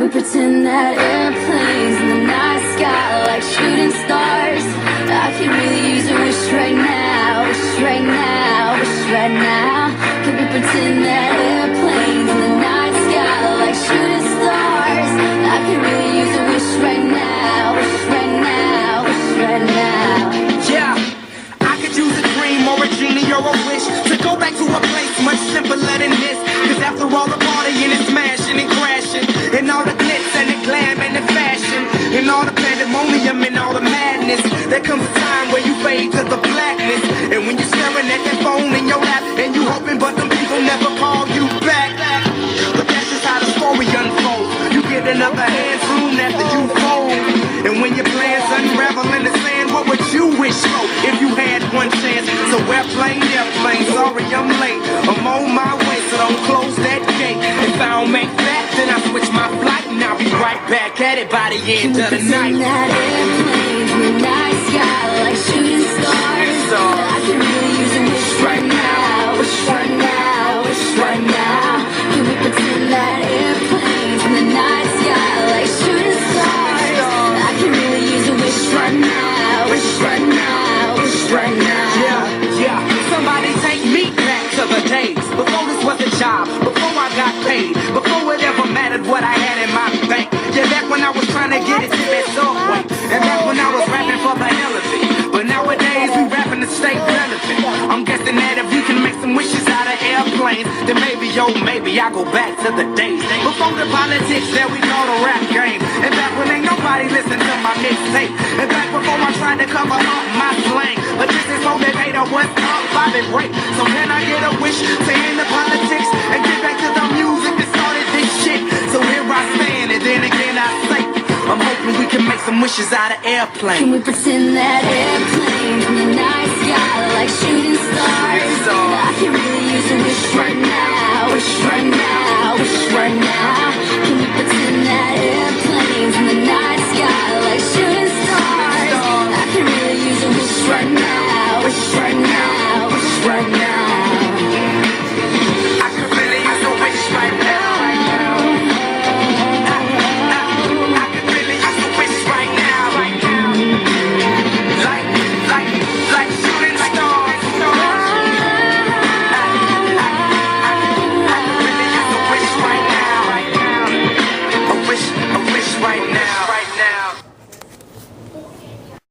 We pretend that airplanes in the night sky like shooting stars. I could really use a wish right now, wish right now, wish right now. Can we pretend that airplanes in the night sky like shooting stars? I could really use a wish right now, wish right now, wish right now. Yeah, I could use a dream or a genie or a wish to go back to a place much simpler than this. Cause after all the partying and smashing and crashing, and all the glitz and the glam and the fashion, and all the pandemonium and all the madness, there comes a time where you fade to the blackness. And when you're staring at that phone in your lap, and you hoping but them people never call you back. But that's just how the story unfolds. You get another hand soon after you fold. And when your plans unravel in the sand, what would you wish for if you had one chance? So airplane, sorry I'm late. I'm on my way, so don't close that gate. If I don't make that, then I switch my flight, and I'll be right back at it by the end of the night. That airplanes in the night sky like shooting stars. I can really use a wish right now, wish right now, wish right now. Can we pretend that airplanes in the night sky like shooting stars? I can really use a wish right now, wish right now, wish right now. Yeah, somebody take me back to the days before this was a job, before I got paid, before it ever mattered what I had in my bank. Yeah, back when I was trying to get it to that subway, and back when I was rapping for the hell of it. But nowadays we rapping to stay relevant. I'm guessing that if we can make some wishes out of airplanes, then maybe, maybe I go back to the days before the politics that we call the rap game, and back when ain't nobody listened to my mixtape, and back before I tried to cover up my slang. But this is so that they know what's up, Bobby Break. So can I get a wish to end the politics and get back to the music that started this shit? So here I stand, and then again I say, I'm hoping we can make some wishes out of airplanes. Can we pretend that airplanes in the